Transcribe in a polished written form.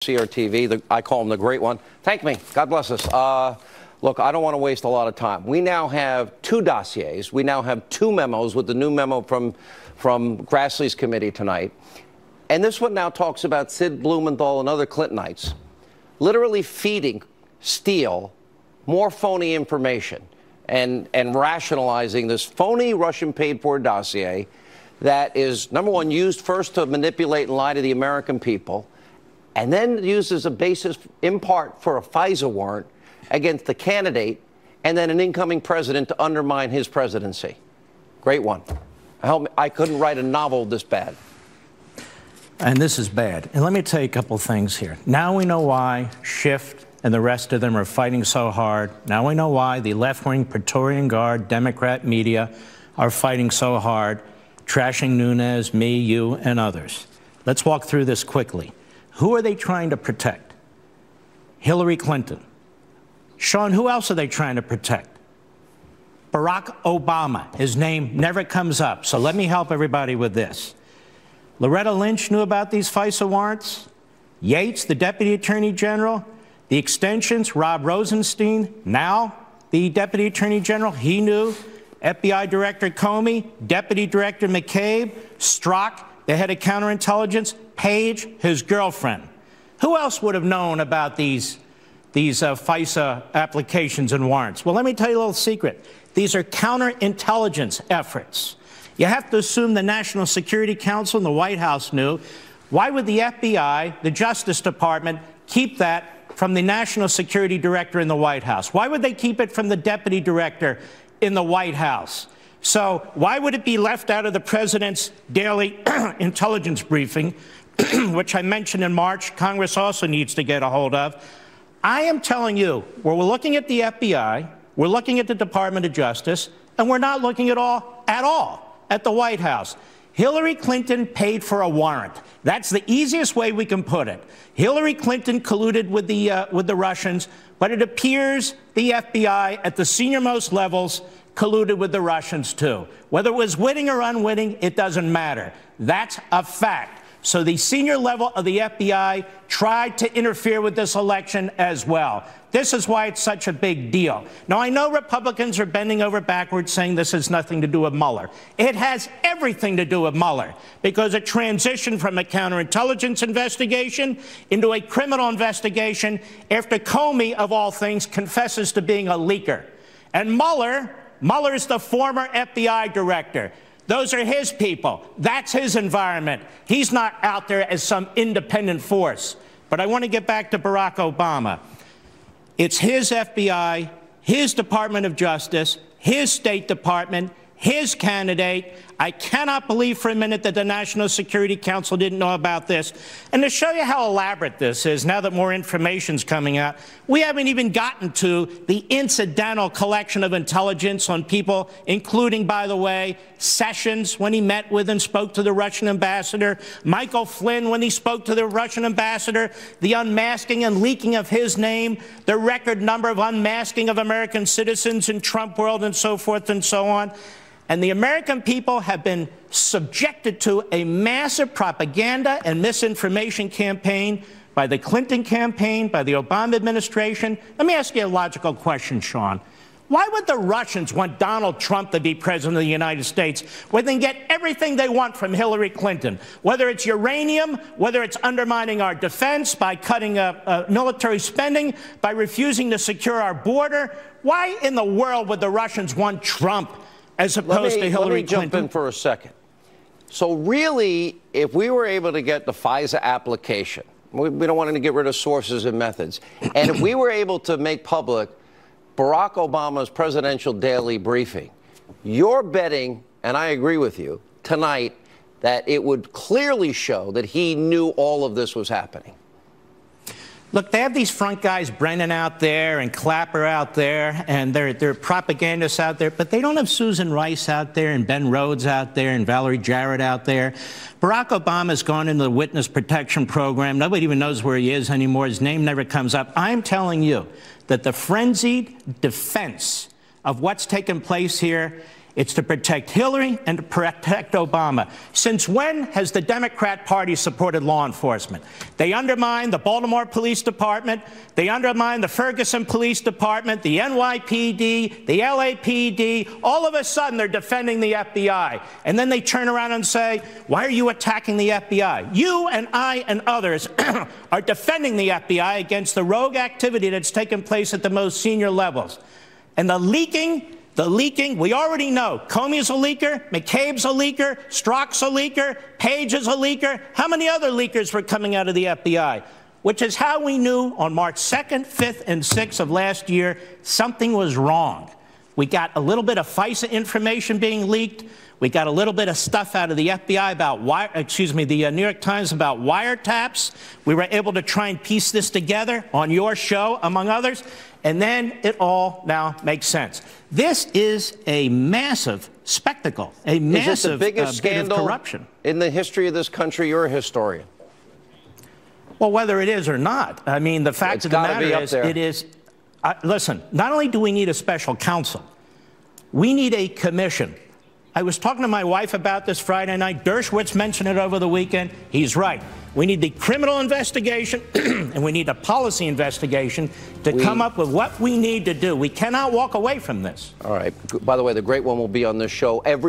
CRTV, I call him the Great One. Thank me. God bless us. Look, I don't want to waste a lot of time. We now have two dossiers. We now have two memos with the new memo from Grassley's committee tonight. And this one now talks about Sid Blumenthal and other Clintonites literally feeding Steele more phony information and rationalizing this phony Russian paid-for dossier that is, number one, used first to manipulate and lie to the American people, and then used as a basis, in part, for a FISA warrant against the candidate and then an incoming president to undermine his presidency. Great one. I couldn't write a novel this bad. And this is bad. And let me tell you a couple things here. Now we know why Schiff and the rest of them are fighting so hard. Now we know why the left-wing Praetorian Guard, Democrat media are fighting so hard, trashing Nunes, me, you, and others. Let's walk through this quickly. Who are they trying to protect? Hillary Clinton. Sean, who else are they trying to protect? Barack Obama. His name never comes up. So let me help everybody with this. Loretta Lynch knew about these FISA warrants. Yates, the Deputy Attorney General. The extensions, Rob Rosenstein, now the Deputy Attorney General, he knew. FBI Director Comey, Deputy Director McCabe, Strzok, the head of counterintelligence, Page, his girlfriend. Who else would have known about these FISA applications and warrants? Well, let me tell you a little secret. These are counterintelligence efforts. You have to assume the National Security Council and the White House knew. Why would the FBI, the Justice Department, keep that from the National Security Director in the White House? Why would they keep it from the Deputy Director in the White House? So why would it be left out of the president's daily intelligence briefing, which I mentioned in March, Congress also needs to get a hold of? I am telling you, we're looking at the FBI, we're looking at the Department of Justice, and we're not looking at all at the White House. Hillary Clinton paid for a warrant. That's the easiest way we can put it. Hillary Clinton colluded with the Russians, but it appears the FBI at the senior-most levels colluded with the Russians too. Whether it was witting or unwitting, it doesn't matter. That's a fact. So the senior level of the FBI tried to interfere with this election as well. This is why it's such a big deal. Now, I know Republicans are bending over backwards saying this has nothing to do with Mueller. It has everything to do with Mueller, because it transitioned from a counterintelligence investigation into a criminal investigation after Comey, of all things, confesses to being a leaker. And Mueller is the former FBI director. Those are his people. That's his environment. He's not out there as some independent force. But I want to get back to Barack Obama. It's his FBI, his Department of Justice, his State Department, his candidate. I cannot believe for a minute that the National Security Council didn't know about this. And to show you how elaborate this is, now that more information's coming out, we haven't even gotten to the incidental collection of intelligence on people, including, by the way, Sessions when he met with and spoke to the Russian ambassador, Michael Flynn when he spoke to the Russian ambassador, the unmasking and leaking of his name, the record number of unmasking of American citizens in Trump world, and so forth and so on. And the American people have been subjected to a massive propaganda and misinformation campaign by the Clinton campaign, by the Obama administration. Let me ask you a logical question, Sean. Why would the Russians want Donald Trump to be president of the United States when they get everything they want from Hillary Clinton? Whether it's uranium, whether it's undermining our defense by cutting military spending, by refusing to secure our border. Why in the world would the Russians want Trump as opposed to Hillary Clinton? Let me jump in for a second. So really, if we were able to get the FISA application, we don't want to get rid of sources and methods, and if we were able to make public Barack Obama's presidential daily briefing, you're betting, and I agree with you, tonight, that it would clearly show that he knew all of this was happening. Look, they have these front guys, Brennan out there and Clapper out there, and they're propagandists out there, but they don't have Susan Rice out there and Ben Rhodes out there and Valerie Jarrett out there. Barack Obama's gone into the witness protection program. Nobody even knows where he is anymore. His name never comes up. I'm telling you that the frenzied defense of what's taken place here It's to protect Hillary and to protect Obama. Since when has the Democrat Party supported law enforcement? They undermined the Baltimore Police Department. They undermined the Ferguson Police Department, the NYPD, the LAPD. All of a sudden, they're defending the FBI. And then they turn around and say, why are you attacking the FBI? You and I and others are defending the FBI against the rogue activity that's taken place at the most senior levels. And the leaking, we already know. Comey's a leaker, McCabe's a leaker, Strzok's a leaker, Page is a leaker. How many other leakers were coming out of the FBI? Which is how we knew on March 2nd, 5th, and 6th of last year something was wrong. We got a little bit of FISA information being leaked. We got a little bit of stuff out of the FBI about the New York Times about wiretaps. We were able to try and piece this together on your show, among others, and then it all now makes sense. This is a massive spectacle, a massive bit of corruption in the history of this country. You're a historian. Well, whether it is or not, I mean, the fact of the matter is, it is. Listen, not only do we need a special counsel, we need a commission. I was talking to my wife about this Friday night. Dershowitz mentioned it over the weekend. He's right. We need the criminal investigation and we need a policy investigation to come up with what we need to do. We cannot walk away from this. All right. By the way, the great one will be on this show every